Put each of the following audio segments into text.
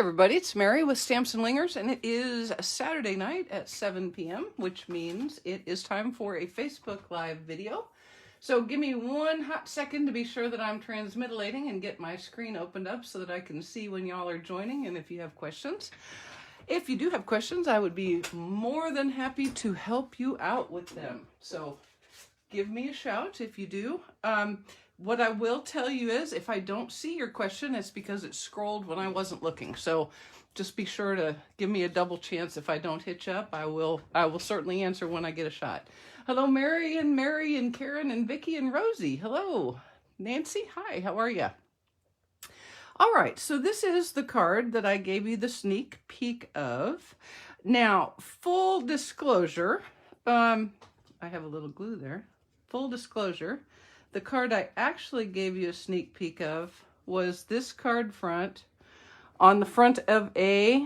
everybody, it's Mary with Stamps-N-Lingers, and it is a Saturday night at 7 p.m., which means it is time for a Facebook Live video. So give me one hot second to be sure that I'm transmitilating and get my screen opened up so that I can see when y'all are joining and if you have questions. If you do have questions, I would be more than happy to help you out with them. So give me a shout if you do. What I will tell you is if I don't see your question, it's because it scrolled when I wasn't looking. So just be sure to give me a double chance. If I don't hit you up, I will certainly answer when I get a shot. Hello, Mary and Karen and Vicky and Rosie. Hello. Nancy, hi, how are you? All right, so this is the card that I gave you the sneak peek of. Now, full disclosure, I have a little glue there. Full disclosure, the card I actually gave you a sneak peek of was this card front on the front of a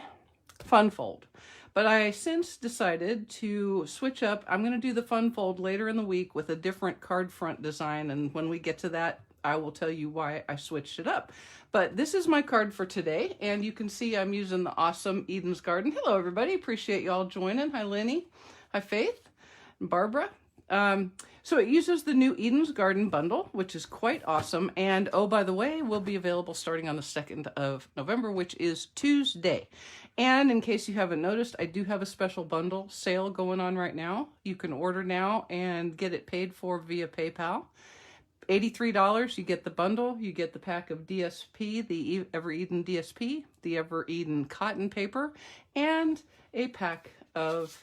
fun fold. But I since decided to switch up. I'm going to do the fun fold later in the week with a different card front design. And when we get to that, I will tell you why I switched it up. But this is my card for today. And you can see I'm using the awesome Eden's Garden. Hello, everybody. Appreciate y'all joining. Hi, Lenny. Hi, Faith. And Barbara. So it uses the new Eden's Garden bundle, which is quite awesome. And oh, by the way, will be available starting on the 2nd of November, which is Tuesday. And in case you haven't noticed, I do have a special bundle sale going on right now. You can order now and get it paid for via PayPal. $83, you get the bundle, you get the pack of DSP, the Ever Eden DSP, the Ever Eden cotton paper, and a pack of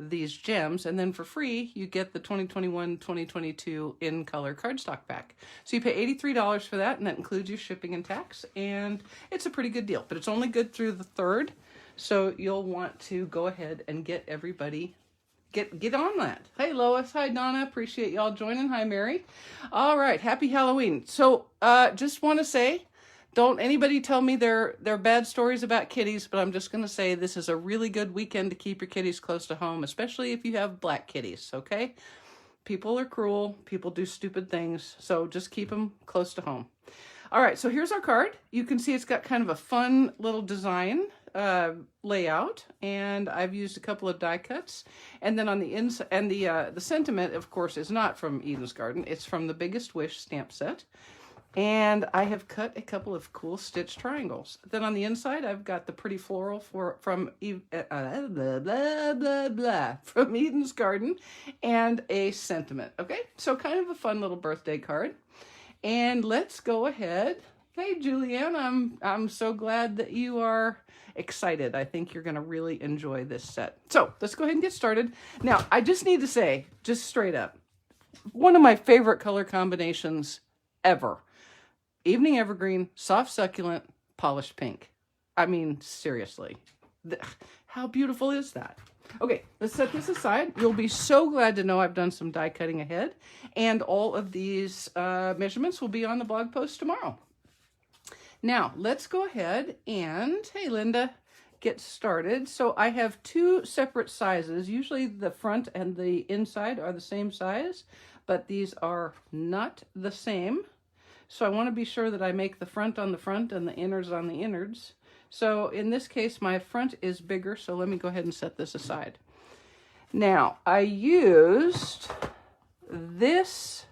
these gems, and then for free you get the 2021-2022 in color cardstock pack. So you pay $83 for that, and that includes your shipping and tax, and it's a pretty good deal, but it's only good through the 3rd, so you'll want to go ahead and get everybody get on that. Hey Lois, hi Donna, appreciate y'all joining. Hi Mary. All right, happy Halloween. So just want to say, don't anybody tell me they're bad stories about kitties, but I'm just going to say this is a really good weekend to keep your kitties close to home, especially if you have black kitties, okay? People are cruel. People do stupid things, so just keep them close to home. All right, so here's our card. You can see it's got kind of a fun little design layout, and I've used a couple of die cuts. And then on the inside, and the sentiment, of course, is not from Eden's Garden. It's from the Biggest Wish stamp set. And I have cut a couple of cool stitch triangles. Then on the inside, I've got the pretty floral from Eden's Garden and a sentiment. Okay, so kind of a fun little birthday card. And let's go ahead. Hey, Julianne, I'm so glad that you are excited. I think you're going to really enjoy this set. So let's go ahead and get started. Now, I just need to say, just straight up, one of my favorite color combinations ever. Evening Evergreen, Soft Succulent, Polished Pink. I mean, seriously. How beautiful is that? Okay, let's set this aside. You'll be so glad to know I've done some die cutting ahead. And all of these measurements will be on the blog post tomorrow. Now, let's go ahead and, hey Linda, get started. So I have two separate sizes. Usually the front and the inside are the same size, but these are not the same. So I want to be sure that I make the front on the front and the innards on the innards. So in this case, my front is bigger, so let me go ahead and set this aside. Now, I used this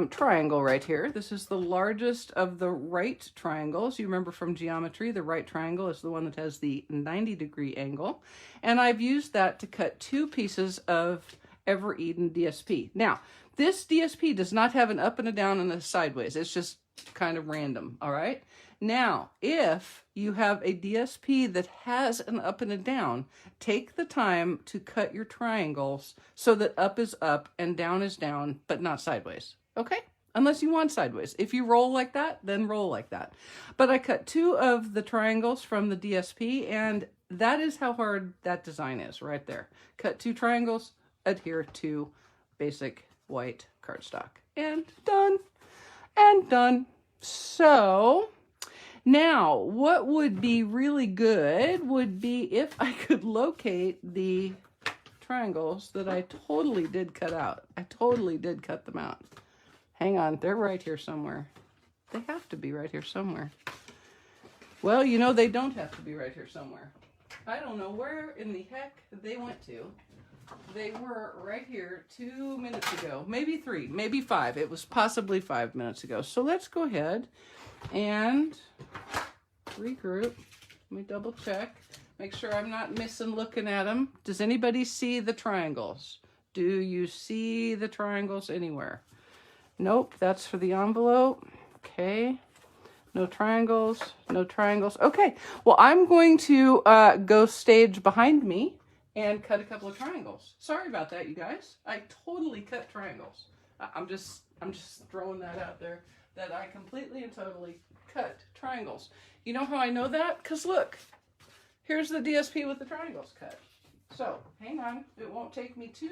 triangle right here. This is the largest of the right triangles. You remember from geometry, the right triangle is the one that has the 90-degree angle. And I've used that to cut two pieces of Ever Eden DSP. Now, this DSP does not have an up and a down and a sideways. It's just kind of random, all right? Now, if you have a DSP that has an up and a down, take the time to cut your triangles so that up is up and down is down, but not sideways, okay? Unless you want sideways. If you roll like that, then roll like that. But I cut two of the triangles from the DSP, and that is how hard that design is right there. Cut two triangles, adhere to basic white cardstock, and done and done. So now what would be really good would be if I could locate the triangles that I totally did cut out. I totally did cut them out. Hang on, they're right here somewhere. They have to be right here somewhere. Well, you know, they don't have to be right here somewhere. I don't know where in the heck they went to. They were right here 2 minutes ago, maybe 3, maybe 5. It was possibly 5 minutes ago. So let's go ahead and regroup. Let me double check. Make sure I'm not missing looking at them. Does anybody see the triangles? Do you see the triangles anywhere? Nope, that's for the envelope. Okay. No triangles, no triangles. Okay, well, I'm going to go stage behind me and cut a couple of triangles. Sorry about that, you guys. I totally cut triangles. I'm just throwing that out there, that I completely and totally cut triangles. You know how I know that? Because look, here's the DSP with the triangles cut. So, hang on, it won't take me 2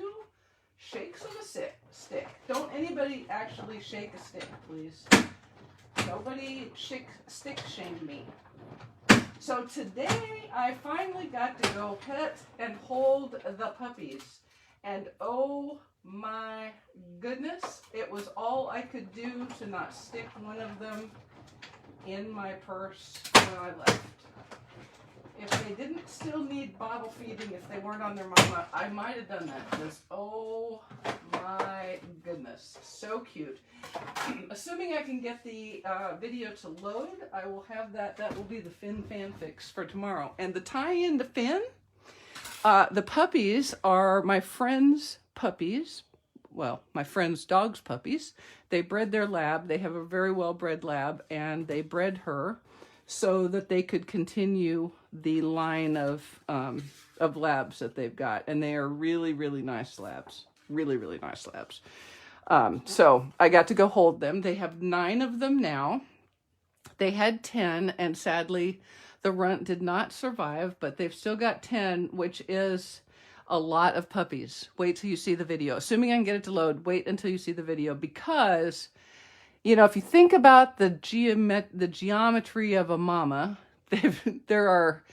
shakes of a stick. Don't anybody actually shake a stick, please. Nobody stick shame me. So today I finally got to go pet and hold the puppies. And oh my goodness, it was all I could do to not stick one of them in my purse when I left. If they didn't still need bottle feeding, if they weren't on their mama, I might have done that. Because, oh my goodness, so cute. Assuming I can get the video to load, I will have that. That will be the Finn fanfics for tomorrow. And the tie-in to Finn, the puppies are my friend's puppies. Well, my friend's dog's puppies. They bred their lab. They have a very well-bred lab, and they bred her so that they could continue the line of labs that they've got. And they are really, really nice labs. Really, really nice labs. So I got to go hold them. They have 9 of them now. They had 10, and sadly, the runt did not survive, but they've still got 10, which is a lot of puppies. Wait till you see the video. Assuming I can get it to load, wait until you see the video, because, you know, if you think about the geometry of a mama, there are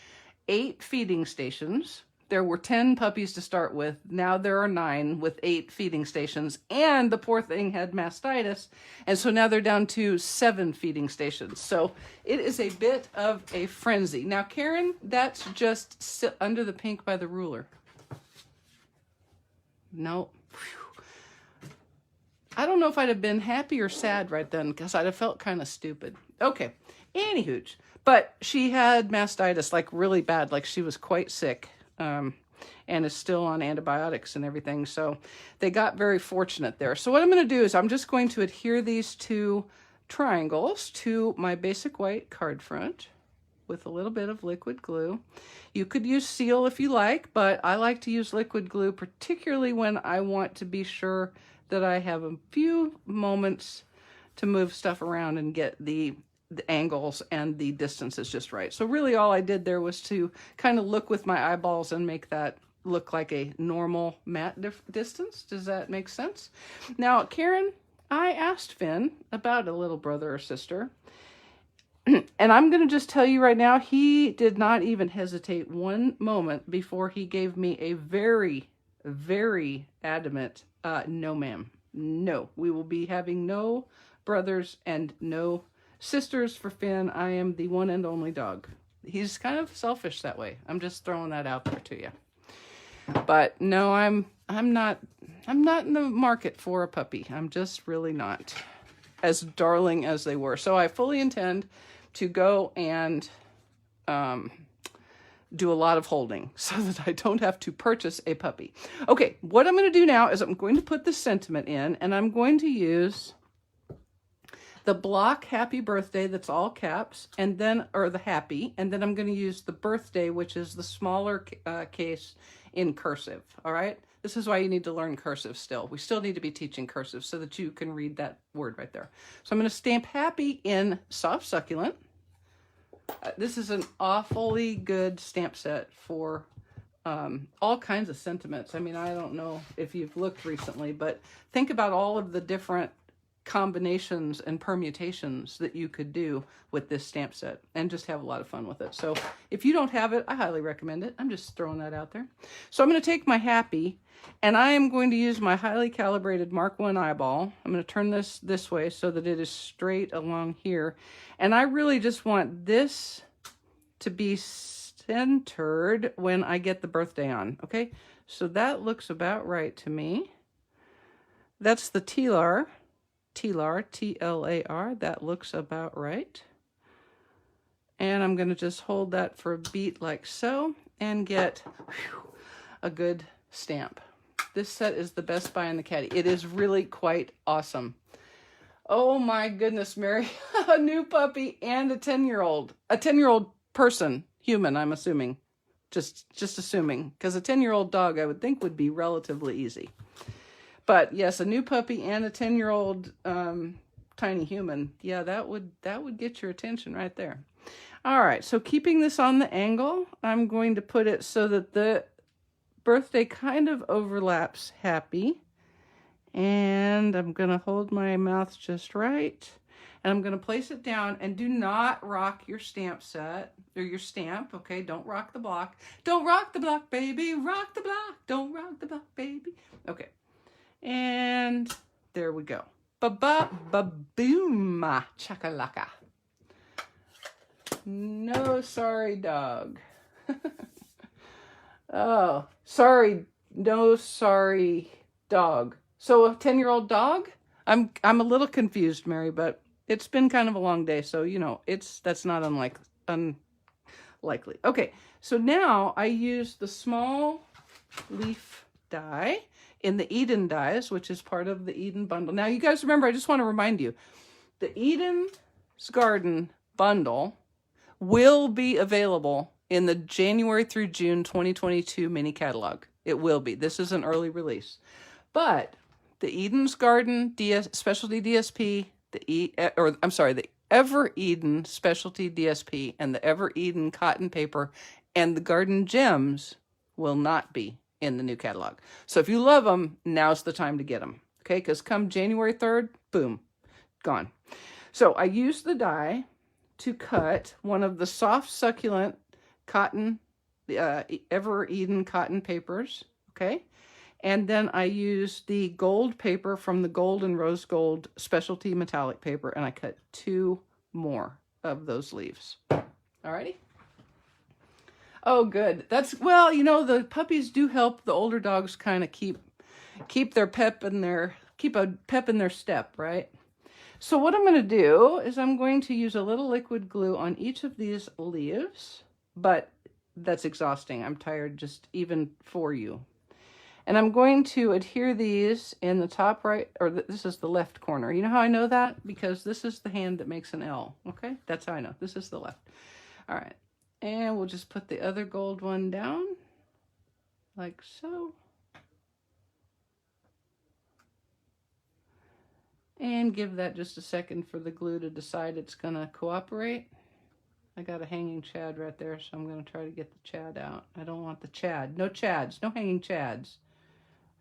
8 feeding stations. There were 10 puppies to start with. Now there are 9 with 8 feeding stations. And the poor thing had mastitis. And so now they're down to 7 feeding stations. So it is a bit of a frenzy. Now, Karen, that's just under the pink by the ruler. No. Whew. I don't know if I'd have been happy or sad right then, because I'd have felt kind of stupid. Okay. Anywho. But she had mastitis, like really bad. Like she was quite sick. And is still on antibiotics and everything. So they got very fortunate there. So what I'm going to do is I'm just going to adhere these 2 triangles to my basic white card front with a little bit of liquid glue. You could use seal if you like, but I like to use liquid glue, particularly when I want to be sure that I have a few moments to move stuff around and get the angles and the distances just right. So really all I did there was to kind of look with my eyeballs and make that look like a normal mat distance. Does that make sense? Now, Karen, I asked Finn about a little brother or sister, and I'm going to just tell you right now, he did not even hesitate one moment before he gave me a very, very adamant, no ma'am. No, we will be having no brothers and no sisters for Finn. I am the one and only dog. He's kind of selfish that way. I'm just throwing that out there to you. But no, I'm not in the market for a puppy. I'm just really not as darling as they were. So I fully intend to go and do a lot of holding so that I don't have to purchase a puppy. Okay, what I'm going to do now is I'm going to put the sentiment in, and I'm going to use the block happy birthday, that's all caps, and then, or the happy, and then I'm going to use the birthday, which is the smaller case in cursive. All right. This is why you need to learn cursive still. We still need to be teaching cursive so that you can read that word right there. So I'm going to stamp happy in soft succulent. This is an awfully good stamp set for all kinds of sentiments. I mean, I don't know if you've looked recently, but think about all of the different combinations and permutations that you could do with this stamp set and just have a lot of fun with it. So if you don't have it, I highly recommend it. I'm just throwing that out there. So I'm going to take my happy, and I am going to use my highly calibrated Mark 1 eyeball. I'm going to turn this way so that it is straight along here. And I really just want this to be centered when I get the birthday on. Okay, so that looks about right to me. That's the T-Lar, T-L-A-R. That looks about right. And I'm going to just hold that for a beat like so and get a good stamp. This set is the best buy in the caddy. It is really quite awesome. Oh my goodness, Mary. A new puppy and a 10-year-old. A 10-year-old person, human, I'm assuming. Just assuming. Because a 10-year-old dog, I would think, would be relatively easy. But yes, a new puppy and a 10-year-old tiny human. Yeah, that would get your attention right there. All right, so keeping this on the angle, I'm going to put it so that the birthday kind of overlaps happy. And I'm going to hold my mouth just right. And I'm going to place it down, and do not rock your stamp set or your stamp. Okay, don't rock the block. Don't rock the block, baby. Rock the block. Don't rock the block, baby. Okay. And there we go. Ba-ba-ba-boom, chakalaka. No, sorry, dog. Oh, sorry. No, sorry, dog. So a 10-year-old dog? I'm a little confused, Mary, but it's been kind of a long day, so you know, that's not unlikely. Okay, so now I use the small leaf die in the Eden dies, which is part of the Eden bundle. Now, you guys remember, I just want to remind you, the Eden's Garden bundle will be available in the January through June 2022 mini catalog. It will be. This is an early release. But the Eden's Garden Specialty DSP, the Ever Eden Specialty DSP, and the Ever Eden Cotton Paper, and the Garden Gems will not be in the new catalog. So if you love them, now's the time to get them. Okay, because come January 3rd, boom, gone. So I used the die to cut one of the soft, succulent cotton, Ever Eden cotton papers, okay? And then I used the gold paper from the Gold and Rose Gold Specialty Metallic Paper, and I cut 2 more of those leaves. Alrighty? Oh, good. Well, you know, the puppies do help the older dogs kind of keep a pep in their step, right? So what I'm going to do is I'm going to use a little liquid glue on each of these leaves, but that's exhausting. I'm tired just even for you. And I'm going to adhere these in the top right, or this is the left corner. You know how I know that? Because this is the hand that makes an L, okay? That's how I know. This is the left. All right. And we'll just put the other gold one down, like so. And give that just a second for the glue to decide it's going to cooperate. I got a hanging chad right there, so I'm going to try to get the chad out. I don't want the chad. No chads. No hanging chads.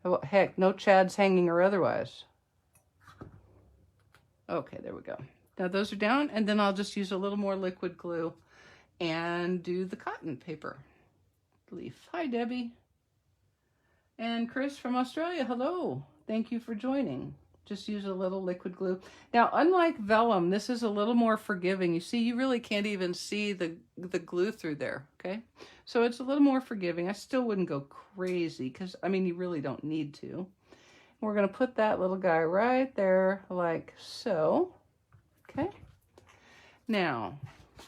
Oh, heck, no chads hanging or otherwise. Okay, there we go. Now those are down, and then I'll just use a little more liquid glue and do the cotton paper leaf. Hi, Debbie. And Chris from Australia, hello. Thank you for joining. Just use a little liquid glue. Now, unlike vellum, this is a little more forgiving. You see, you really can't even see the glue through there, okay? So it's a little more forgiving. I still wouldn't go crazy because, I mean, you really don't need to. We're going to put that little guy right there like so, okay? Now,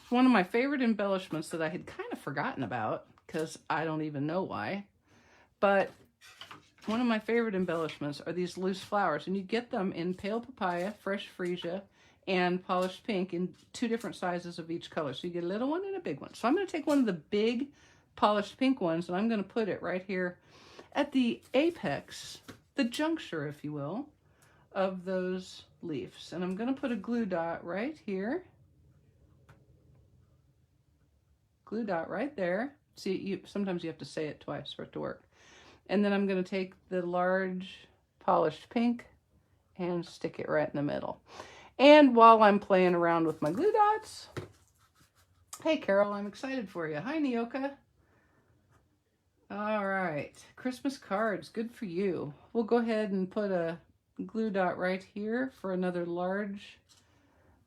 one of my favorite embellishments that I had kind of forgotten about because I don't even know why, but one of my favorite embellishments are these loose flowers, and you get them in pale papaya, fresh freesia, and polished pink in 2 different sizes of each color. So you get a little one and a big one. So I'm going to take one of the big polished pink ones, and I'm going to put it right here at the apex, the juncture, if you will, of those leaves. And I'm going to put a glue dot right here. Glue dot right there. See, sometimes you have to say it twice for it to work. And then I'm going to take the large polished pink and stick it right in the middle. And while I'm playing around with my glue dots, hey Carol, I'm excited for you. Hi Nyoka. All right, Christmas cards, good for you. We'll go ahead and put a glue dot right here for another large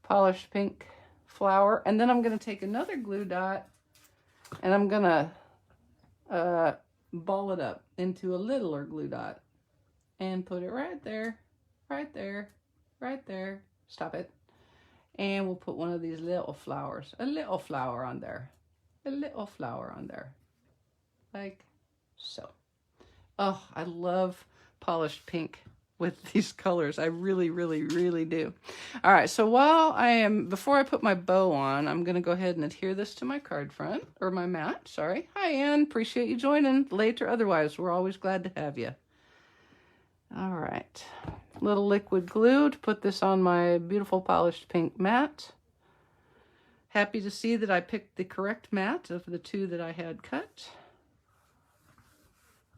polished pink flower. And then I'm going to take another glue dot And I'm gonna ball it up into a littler glue dot and put it right there, right there, right there. Stop it. And we'll put one of these little flowers, a little flower on there, a little flower on there, like so. Oh, I love polished pink with these colors. I really, really, really do. All right, so before I put my bow on, I'm gonna go ahead and adhere this to my card front, or my mat, sorry. Hi, Ann, appreciate you joining, late or otherwise. We're always glad to have you. All right, little liquid glue to put this on my beautiful polished pink mat. Happy to see that I picked the correct mat of the two that I had cut.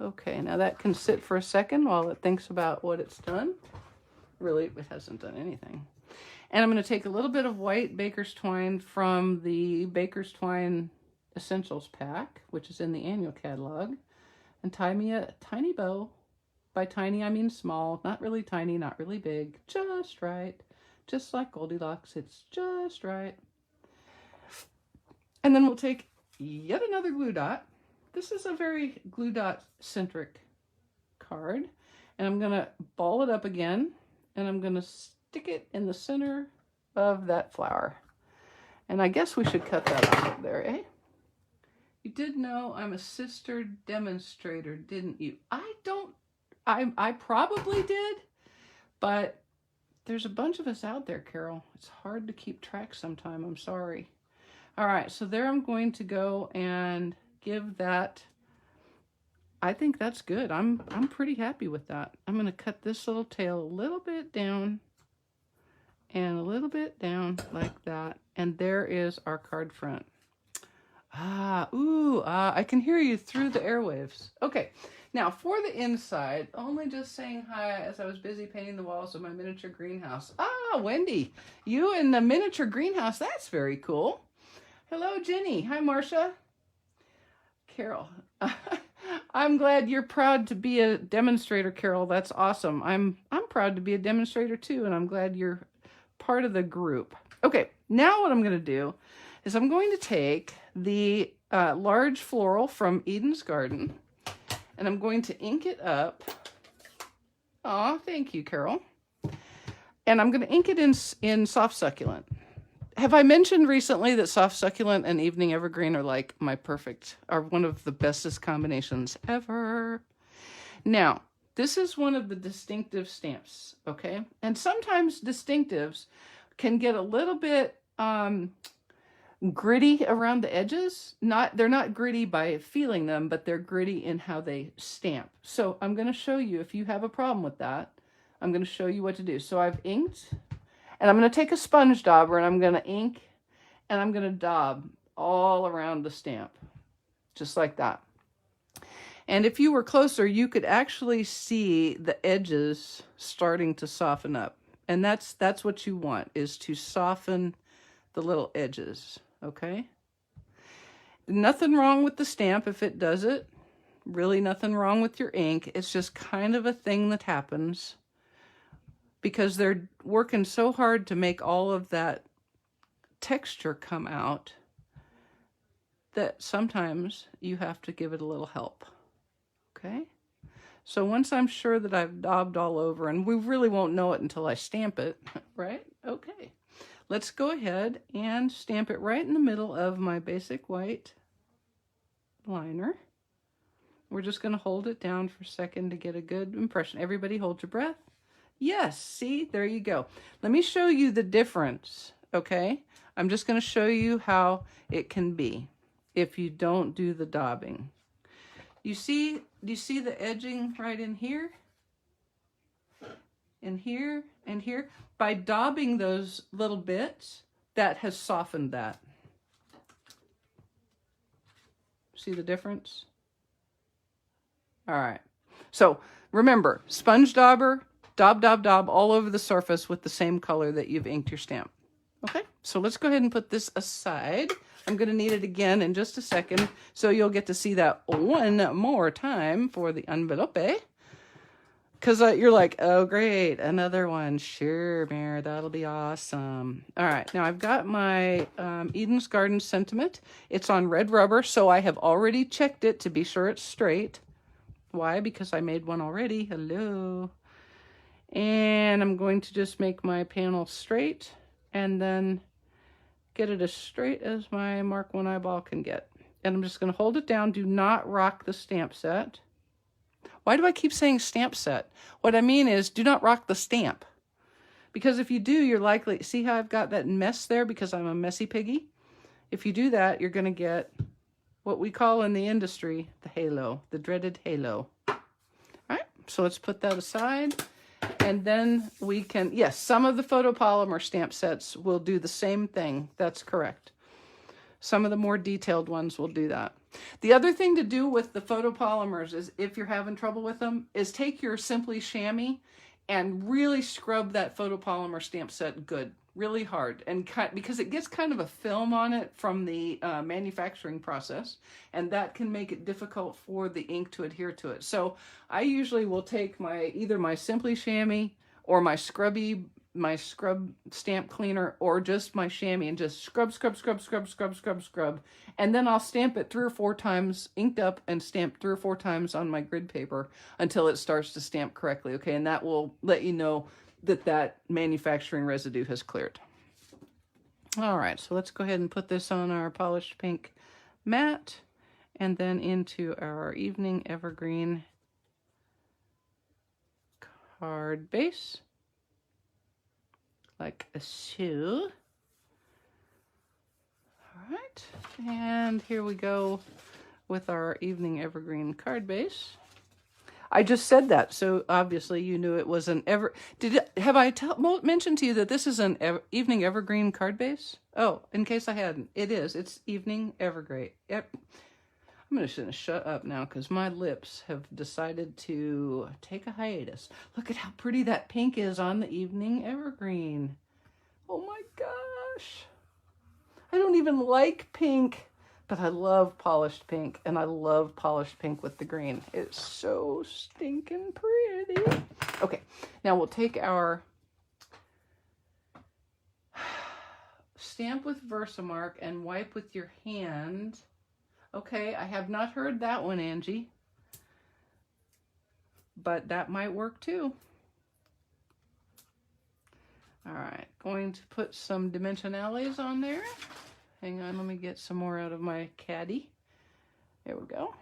Okay, now that can sit for a second while it thinks about what it's done. Really, it hasn't done anything. And I'm going to take a little bit of white baker's twine from the Baker's Twine Essentials pack, which is in the annual catalog, and tie me a tiny bow. By tiny, I mean small, not really tiny, not really big, just right. Just like Goldilocks, it's just right. And then we'll take yet another glue dot. This is a very glue dot centric card. And I'm gonna ball it up again, and I'm gonna stick it in the center of that flower. And I guess we should cut that off there, eh? You did know I'm a sister demonstrator, didn't you? I probably did, but there's a bunch of us out there, Carol. It's hard to keep track sometime, I'm sorry. All right, so there I'm going to go and give that, I think that's good. I'm pretty happy with that. I'm gonna cut this little tail a little bit down and a little bit down like that. And there is our card front. I can hear you through the airwaves. Okay, now for the inside, only just saying hi as I was busy painting the walls of my miniature greenhouse. Wendy, you in the miniature greenhouse, that's very cool. Hello, Jenny. Hi, Marcia. Carol, I'm glad you're proud to be a demonstrator, Carol. That's awesome. I'm proud to be a demonstrator too, and I'm glad you're part of the group. Okay, now what I'm going to do is I'm going to take the large floral from Eden's Garden, and I'm going to ink it up. Aw, thank you, Carol. And I'm going to ink it in soft succulent. Have I mentioned recently that soft succulent and evening evergreen are like are one of the bestest combinations ever? Now, this is one of the distinctive stamps, okay? And sometimes distinctives can get a little bit gritty around the edges. They're not gritty by feeling them, but they're gritty in how they stamp. So I'm going to show you, if you have a problem with that, I'm going to show you what to do. So I've inked. And I'm going to take a sponge dauber and I'm going to ink and I'm going to daub all around the stamp, just like that. And if you were closer, you could actually see the edges starting to soften up. And that's what you want, is to soften the little edges, okay? Nothing wrong with the stamp if it does it. Really nothing wrong with your ink. It's just kind of a thing that happens, because they're working so hard to make all of that texture come out that sometimes you have to give it a little help, okay? So once I'm sure that I've daubed all over, and we really won't know it until I stamp it, right? Okay, let's go ahead and stamp it right in the middle of my basic white liner. We're just gonna hold it down for a second to get a good impression. Everybody hold your breath. Yes, see, there you go. Let me show you the difference, okay? I'm just going to show you how it can be if you don't do the daubing. Do you see the edging right in here? And here, and here? By daubing those little bits, that has softened that. See the difference? All right. So remember, sponge dauber, daub, daub, daub all over the surface with the same color that you've inked your stamp. Okay, so let's go ahead and put this aside. I'm going to need it again in just a second, so you'll get to see that one more time for the envelope. Because you're like, oh, great, another one. Sure, Mare, that'll be awesome. All right, now I've got my Eden's Garden Sentiment. It's on red rubber, so I have already checked it to be sure it's straight. Why? Because I made one already. Hello. And I'm going to just make my panel straight and then get it as straight as my Mark 1 eyeball can get. And I'm just going to hold it down. Do not rock the stamp set. Why do I keep saying stamp set? What I mean is do not rock the stamp. Because if you do, you're likely... See how I've got that mess there because I'm a messy piggy? If you do that, you're going to get what we call in the industry the halo, the dreaded halo. All right, so let's put that aside. And then we can... Yes, some of the photopolymer stamp sets will do the same thing. That's correct. Some of the more detailed ones will do that. The other thing to do with the photopolymers is, if you're having trouble with them, is take your Simply Chamois and really scrub that photopolymer stamp set good, really hard, and because it gets kind of a film on it from the manufacturing process, and that can make it difficult for the ink to adhere to it. So I usually will take either my Simply Chamois or my scrub stamp cleaner, or just my chamois, and just scrub, and then I'll stamp it 3 or 4 times, inked up, and stamp 3 or 4 times on my grid paper until it starts to stamp correctly, okay? And that will let you know that that manufacturing residue has cleared. All right, so let's go ahead and put this on our polished pink mat, and then into our Evening Evergreen card base. Like so. All right, and here we go with our Evening Evergreen card base. I just said that, so obviously you knew it was an have I mentioned to you that this is an Evening Evergreen card base? Oh, in case I hadn't, it is. It's Evening Evergreen. Yep. I'm going to shut up now because my lips have decided to take a hiatus. Look at how pretty that pink is on the Evening Evergreen. Oh my gosh. I don't even like pink, but I love polished pink, and I love polished pink with the green. It's so stinking pretty. Okay, now we'll take our stamp with Versamark and wipe with your hand. Okay, I have not heard that one, Angie. But that might work too. All right, going to put some dimensionales on there. Hang on, let me get some more out of my caddy. There we go.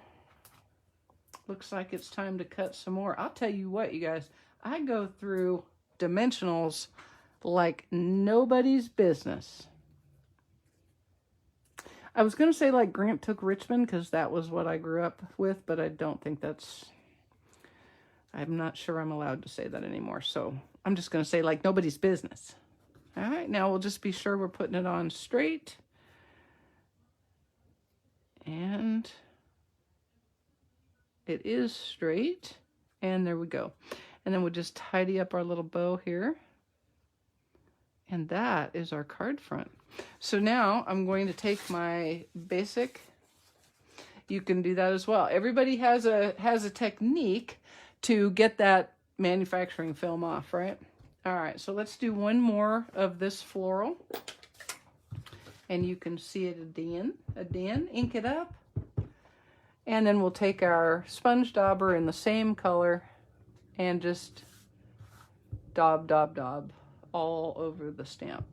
Looks like it's time to cut some more. I'll tell you what, you guys, I go through dimensionals like nobody's business. I was going to say like Grant took Richmond because that was what I grew up with, but I don't think that's... I'm not sure I'm allowed to say that anymore, so I'm just going to say like nobody's business. All right, now we'll just be sure we're putting it on straight. And it is straight, and there we go. And then we'll just tidy up our little bow here. And that is our card front. So now I'm going to take my basic. You can do that as well. Everybody has a technique to get that manufacturing film off, right? All right, so let's do one more of this floral. And you can see it again, ink it up. And then we'll take our sponge dauber in the same color and just daub, daub, daub all over the stamp.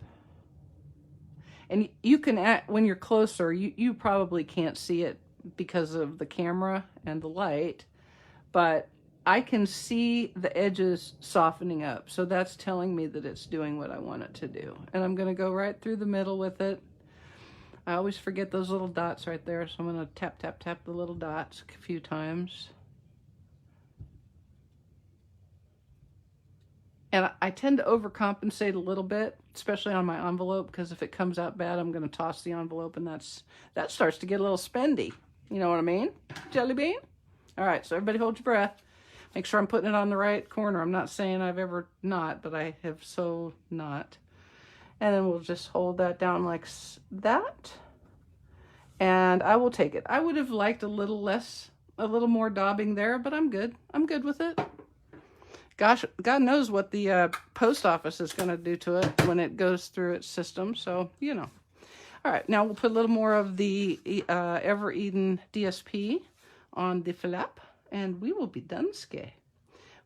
And you can, when you're closer, you probably can't see it because of the camera and the light, but I can see the edges softening up. So that's telling me that it's doing what I want it to do. And I'm going to go right through the middle with it. I always forget those little dots right there, so I'm going to tap, tap, tap the little dots a few times. And I tend to overcompensate a little bit, especially on my envelope, because if it comes out bad, I'm going to toss the envelope, and that starts to get a little spendy. You know what I mean? Jelly bean? All right, so everybody hold your breath. Make sure I'm putting it on the right corner. I'm not saying I've ever not, but I have so not. And then we'll just hold that down like that. And I will take it. I would have liked a little more daubing there, but I'm good. I'm good with it. Gosh, God knows what the post office is going to do to it when it goes through its system. So, you know. All right, now we'll put a little more of the Ever Eden DSP on the flap, and we will be done, ske.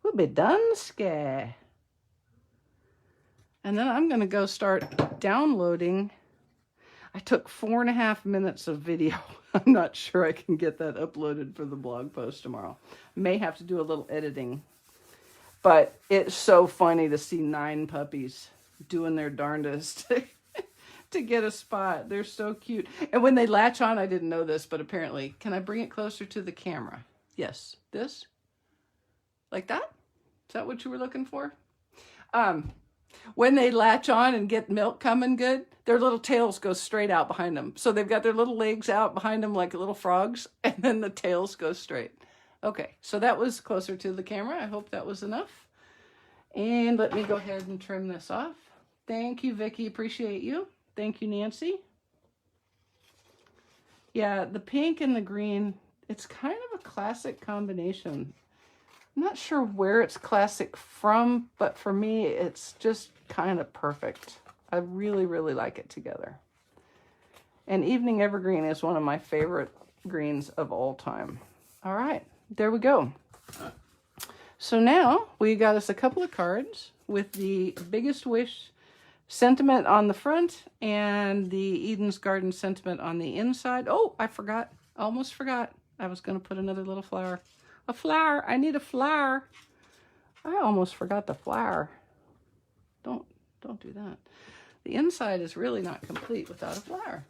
We'll be done, ske. And then I'm going to go start downloading. I took 4.5 minutes of video. I'm not sure I can get that uploaded for the blog post tomorrow. May have to do a little editing. But it's so funny to see 9 puppies doing their darndest to get a spot. They're so cute. And when they latch on, I didn't know this, but apparently, can I bring it closer to the camera? Yes. This? Like that? Is that what you were looking for? When they latch on and get milk coming good, their little tails go straight out behind them. So they've got their little legs out behind them like little frogs, and then the tails go straight. Okay, so that was closer to the camera. I hope that was enough. And let me go ahead and trim this off. Thank you, Vicki. Appreciate you. Thank you, Nancy. Yeah, the pink and the green, it's kind of a classic combination. I'm not sure where it's classic from, but for me, it's just kind of perfect. I really, really like it together. And Evening Evergreen is one of my favorite greens of all time. All right, there we go. So now we got us a couple of cards with the Biggest Wish sentiment on the front and the Eden's Garden sentiment on the inside. Oh, I forgot. Almost forgot. I was going to put another little flower. A flower. I need a flower. I almost forgot the flower. Don't do that. The inside is really not complete without a flower.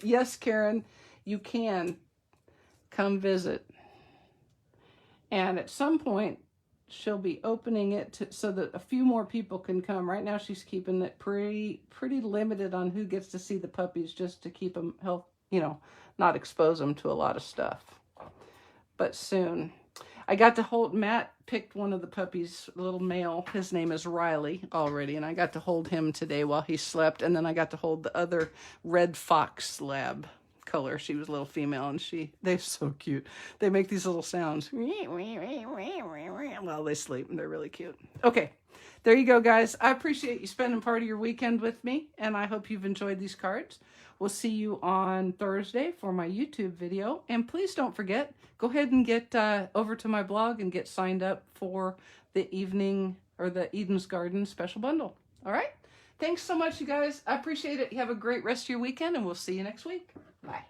Yes, Karen, you can come visit. And at some point, she'll be opening it so that a few more people can come. Right now, she's keeping it pretty limited on who gets to see the puppies, just to keep them healthy, you know, not expose them to a lot of stuff. But soon. I got to hold, Matt picked one of the puppies, a little male. His name is Riley already, and I got to hold him today while he slept. And then I got to hold the other red fox lab color. She was a little female, and they're so cute. They make these little sounds while they sleep, and they're really cute. Okay, there you go, guys. I appreciate you spending part of your weekend with me, and I hope you've enjoyed these cards. We'll see you on Thursday for my YouTube video. And please don't forget, go ahead and get over to my blog and get signed up for the evening or the Eden's Garden special bundle. All right? Thanks so much, you guys. I appreciate it. You have a great rest of your weekend, and we'll see you next week. Bye.